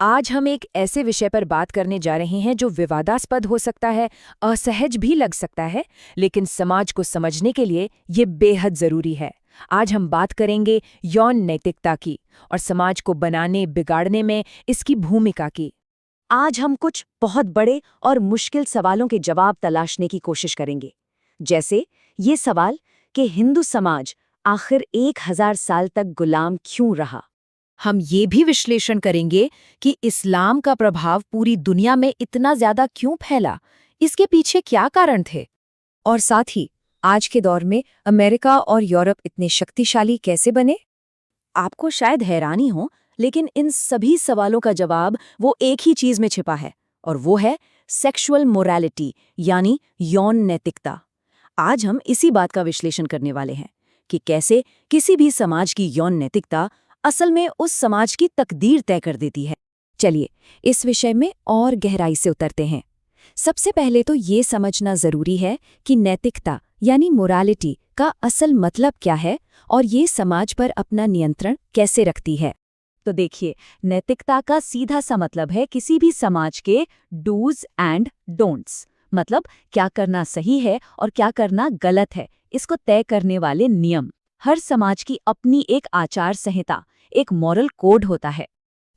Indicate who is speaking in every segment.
Speaker 1: आज हम एक ऐसे विषय पर बात करने जा रहे हैं जो विवादास्पद हो सकता है, असहज भी लग सकता है, लेकिन समाज को समझने के लिए ये बेहद जरूरी है। आज हम बात करेंगे यौन नैतिकता की और समाज को बनाने बिगाड़ने में इसकी भूमिका की।
Speaker 2: आज हम कुछ बहुत बड़े और मुश्किल सवालों के जवाब तलाशने की कोशिश करेंगे। जैसे ये सवाल कि हिंदू समाज आखिर 1000 साल तक गुलाम क्यों रहा।
Speaker 1: हम ये भी विश्लेषण करेंगे कि इस्लाम का प्रभाव पूरी दुनिया में इतना ज्यादा क्यों फैला, इसके पीछे क्या कारण थे।
Speaker 2: और साथ ही आज के दौर में अमेरिका और यूरोप इतने शक्तिशाली कैसे बने। आपको शायद हैरानी हो, लेकिन इन सभी सवालों का जवाब वो एक ही चीज में छिपा है, और वो है सेक्सुअल मोरालिटी, यानी यौन नैतिकता। आज हम इसी बात का विश्लेषण करने वाले हैं कि कैसे किसी भी समाज की यौन नैतिकता असल में उस समाज की तकदीर तय कर देती है। चलिए इस विषय में और गहराई से उतरते हैं। सबसे पहले तो ये समझना जरूरी है कि नैतिकता यानी मोरालिटी का असल मतलब क्या है और ये समाज पर अपना नियंत्रण कैसे रखती है। तो देखिए, नैतिकता का सीधा सा मतलब है किसी भी समाज के डूज एंड डोंट्स, मतलब क्या करना सही है और क्या करना गलत है, इसको तय करने वाले नियम। हर समाज की अपनी एक आचार संहिता, एक मॉरल कोड होता है।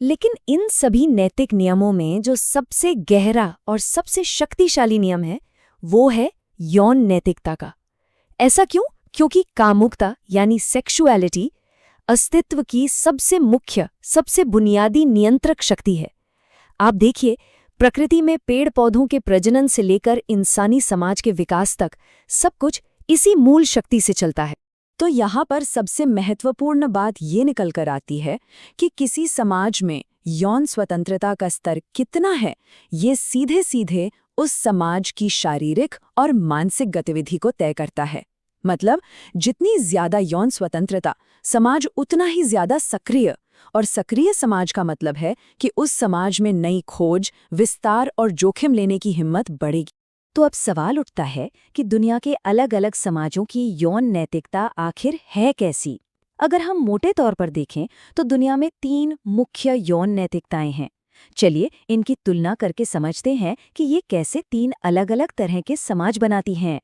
Speaker 2: लेकिन इन सभी नैतिक नियमों में जो सबसे गहरा और सबसे शक्तिशाली नियम है, वो है यौन नैतिकता का। ऐसा क्यों? क्योंकि कामुकता यानी सेक्सुअलिटी अस्तित्व की सबसे मुख्य, सबसे बुनियादी नियंत्रक शक्ति है। आप देखिए, प्रकृति में पेड़ पौधों के प्रजनन से लेकर इंसानी समाज के विकास तक सब कुछ इसी मूल शक्ति से चलता है। तो यहाँ पर सबसे महत्वपूर्ण बात ये निकल कर आती है कि किसी समाज में यौन स्वतंत्रता का स्तर कितना है, ये सीधे सीधे उस समाज की शारीरिक और मानसिक गतिविधि को तय करता है। मतलब जितनी ज्यादा यौन स्वतंत्रता, समाज उतना ही ज्यादा सक्रिय, और सक्रिय समाज का मतलब है कि उस समाज में नई खोज, विस्तार और जोखिम लेने की हिम्मत बढ़ेगी। तो अब सवाल उठता है कि दुनिया के अलग अलग समाजों की यौन नैतिकता आखिर है कैसी। अगर हम मोटे तौर पर देखें तो दुनिया में 3 मुख्य यौन नैतिकताएं हैं। चलिए इनकी तुलना करके समझते हैं कि ये कैसे 3 अलग अलग तरह के समाज बनाती हैं।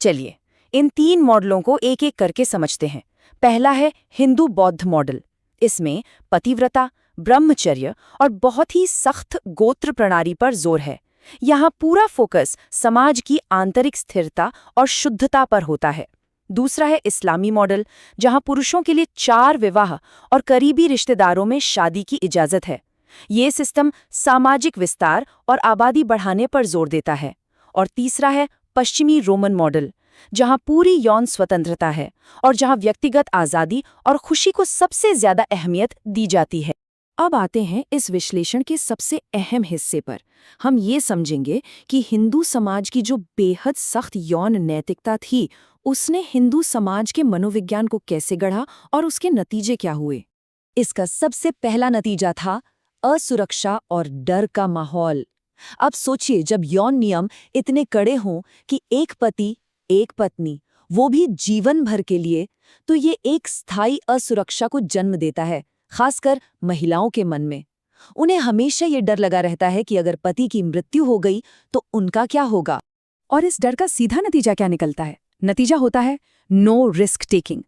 Speaker 2: चलिए इन 3 मॉडलों को एक एक करके समझते हैं। पहला है हिंदू बौद्ध मॉडल। इसमें पतिव्रता, ब्रह्मचर्य और बहुत ही सख्त गोत्र प्रणाली पर जोर है। यहाँ पूरा फोकस समाज की आंतरिक स्थिरता और शुद्धता पर होता है। दूसरा है इस्लामी मॉडल, जहाँ पुरुषों के लिए 4 विवाह और करीबी रिश्तेदारों में शादी की इजाज़त है। ये सिस्टम सामाजिक विस्तार और आबादी बढ़ाने पर जोर देता है। और तीसरा है पश्चिमी रोमन मॉडल, जहाँ पूरी यौन स्वतंत्रता है और जहाँ व्यक्तिगत आज़ादी और खुशी को सबसे ज़्यादा अहमियत दी जाती है। अब आते हैं इस विश्लेषण के सबसे अहम हिस्से पर। हम ये समझेंगे कि हिंदू समाज की जो बेहद सख्त यौन नैतिकता थी, उसने हिंदू समाज के मनोविज्ञान को कैसे गढ़ा और उसके नतीजे क्या हुए। इसका सबसे पहला नतीजा था असुरक्षा और डर का माहौल। अब सोचिए, जब यौन नियम इतने कड़े हों कि एक पति, एक पत्नी, वो भी जीवन भर के लिए, तो ये एक स्थायी असुरक्षा को जन्म देता है, खासकर महिलाओं के मन में। उन्हें हमेशा ये डर लगा रहता है कि अगर पति की मृत्यु हो गई तो उनका क्या होगा। और इस डर का सीधा नतीजा क्या निकलता है? नतीजा होता है नो रिस्क टेकिंग,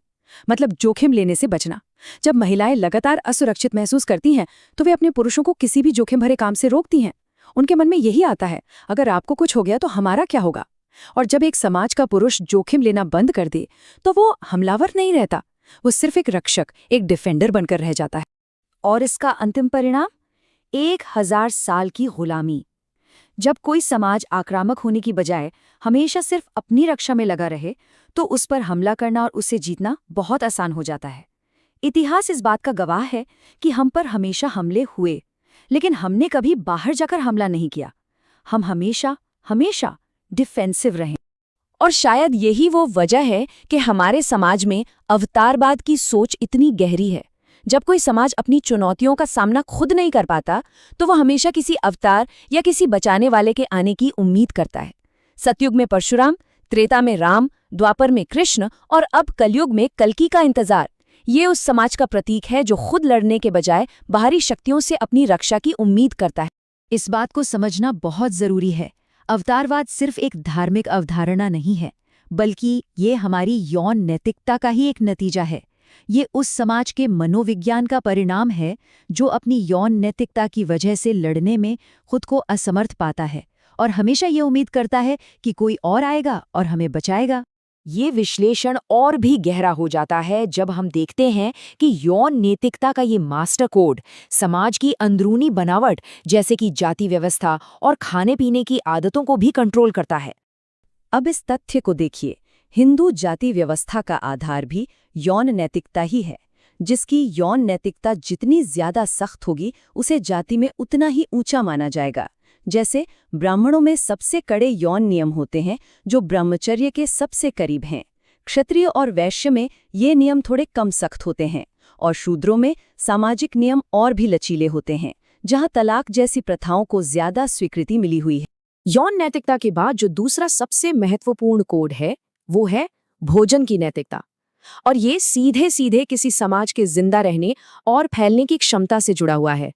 Speaker 2: मतलब जोखिम लेने से बचना। जब महिलाएं लगातार असुरक्षित महसूस करती हैं तो वे अपने पुरुषों को किसी भी जोखिम भरे काम से रोकती हैं। उनके मन में यही आता है, अगर आपको कुछ हो गया तो हमारा क्या होगा। और जब एक समाज का पुरुष जोखिम लेना बंद कर दे तो वो हमलावर नहीं रहता, वो सिर्फ एक रक्षक, एक डिफेंडर बनकर रह जाता है। और इसका अंतिम परिणाम 1000 साल की गुलामी। जब कोई समाज आक्रामक होने की बजाय हमेशा सिर्फ अपनी रक्षा में लगा रहे तो उस पर हमला करना और उसे जीतना बहुत आसान हो जाता है। इतिहास इस बात का गवाह है कि हम पर हमेशा हमले हुए, लेकिन हमने कभी बाहर जाकर हमला नहीं किया। हम हमेशा हमेशा डिफेंसिव रहे। और शायद यही वो वजह है कि हमारे समाज में अवतारवाद की सोच इतनी गहरी है। जब कोई समाज अपनी चुनौतियों का सामना खुद नहीं कर पाता तो वह हमेशा किसी अवतार या किसी बचाने वाले के आने की उम्मीद करता है। सतयुग में परशुराम, त्रेता में राम, द्वापर में कृष्ण और अब कलयुग में कल्कि का इंतजार। ये उस समाज का प्रतीक है जो खुद लड़ने के बजाय बाहरी शक्तियों से अपनी रक्षा की उम्मीद करता है। इस बात को समझना बहुत जरूरी है। अवतारवाद सिर्फ एक धार्मिक अवधारणा नहीं है, बल्कि ये हमारी यौन नैतिकता का ही एक नतीजा है। ये उस समाज के मनोविज्ञान का परिणाम है जो अपनी यौन नैतिकता की वजह से लड़ने में खुद को असमर्थ पाता है और हमेशा ये उम्मीद करता है कि कोई और आएगा और हमें बचाएगा।
Speaker 1: ये विश्लेषण और भी गहरा हो जाता है जब हम देखते हैं कि यौन नैतिकता का ये मास्टर कोड समाज की अंदरूनी बनावट जैसे कि जाति व्यवस्था और खाने पीने की आदतों को भी कंट्रोल करता है।
Speaker 2: अब इस तथ्य को देखिए, हिंदू जाति व्यवस्था का आधार भी यौन नैतिकता ही है। जिसकी यौन नैतिकता जितनी ज्यादा सख्त होगी, उसे जाति में उतना ही ऊंचा माना जाएगा। जैसे ब्राह्मणों में सबसे कड़े यौन नियम होते हैं जो ब्रह्मचर्य के सबसे करीब हैं। क्षत्रिय और वैश्य में ये नियम थोड़े कम सख्त होते हैं और शूद्रों में सामाजिक नियम और भी लचीले होते हैं, जहां तलाक जैसी प्रथाओं को ज्यादा स्वीकृति मिली हुई है।
Speaker 1: यौन नैतिकता के बाद जो दूसरा सबसे महत्वपूर्ण कोड है वो है भोजन की नैतिकता, और ये सीधे सीधे किसी समाज के जिंदा रहने और फैलने की क्षमता से जुड़ा हुआ है।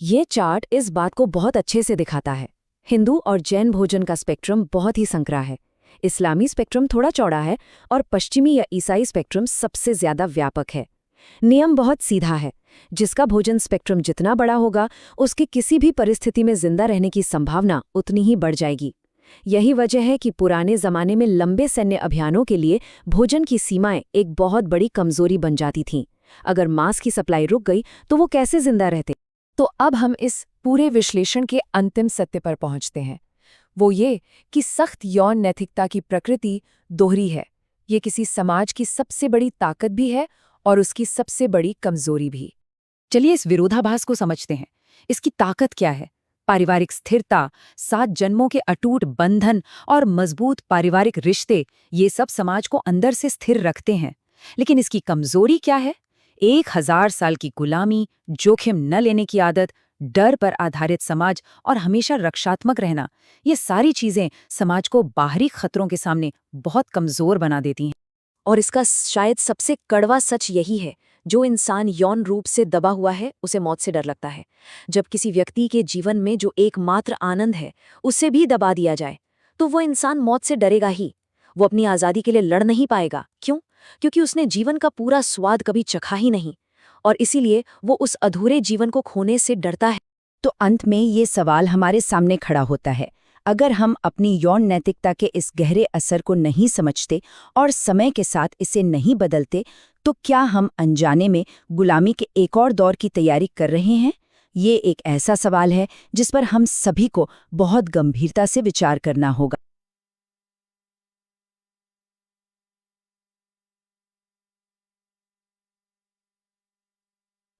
Speaker 2: ये चार्ट इस बात को बहुत अच्छे से दिखाता है। हिंदू और जैन भोजन का स्पेक्ट्रम बहुत ही संकरा है। इस्लामी स्पेक्ट्रम थोड़ा चौड़ा है और पश्चिमी या ईसाई स्पेक्ट्रम सबसे ज्यादा व्यापक है। नियम बहुत सीधा है। जिसका भोजन स्पेक्ट्रम जितना बड़ा होगा, उसकी किसी भी परिस्थिति में जिंदा रहने की संभावना उतनी ही बढ़ जाएगी। यही वजह है कि पुराने जमाने में लंबे सैन्य अभियानों के लिए भोजन की सीमाएं एक बहुत बड़ी कमजोरी बन जाती थीं। अगर मांस की सप्लाई रुक गई तो वो कैसे जिंदा रहते।
Speaker 1: तो अब हम इस पूरे विश्लेषण के अंतिम सत्य पर पहुंचते हैं। वो ये कि सख्त यौन नैतिकता की प्रकृति दोहरी है। ये किसी समाज की सबसे बड़ी ताकत भी है और उसकी सबसे बड़ी कमजोरी भी। चलिए इस विरोधाभास को समझते हैं। इसकी ताकत क्या है? पारिवारिक स्थिरता, 7 जन्मों के अटूट बंधन और मजबूत पारिवारिक रिश्ते, ये सब समाज को अंदर से स्थिर रखते हैं। लेकिन इसकी कमजोरी क्या है? 1000 साल की गुलामी, जोखिम न लेने की आदत, डर पर आधारित समाज और हमेशा रक्षात्मक रहना, ये सारी चीजें समाज को बाहरी खतरों के सामने बहुत कमजोर बना देती हैं।
Speaker 2: और इसका शायद सबसे कड़वा सच यही है, जो इंसान यौन रूप से दबा हुआ है उसे मौत से डर लगता है। जब किसी व्यक्ति के जीवन में जो एकमात्र आनंद है उसे भी दबा दिया जाए तो वो इंसान मौत से डरेगा ही। वो अपनी आज़ादी के लिए लड़ नहीं पाएगा। क्यों? क्योंकि उसने जीवन का पूरा स्वाद कभी चखा ही नहीं, और इसीलिए वो उस अधूरे जीवन को खोने से डरता है।
Speaker 1: तो अंत में ये सवाल हमारे सामने खड़ा होता है, अगर हम अपनी यौन नैतिकता के इस गहरे असर को नहीं समझते और समय के साथ इसे नहीं बदलते, तो क्या हम अनजाने में गुलामी के एक और दौर की तैयारी कर रहे हैं? ये एक ऐसा सवाल है जिस पर हम सभी को बहुत गंभीरता से विचार करना होगा।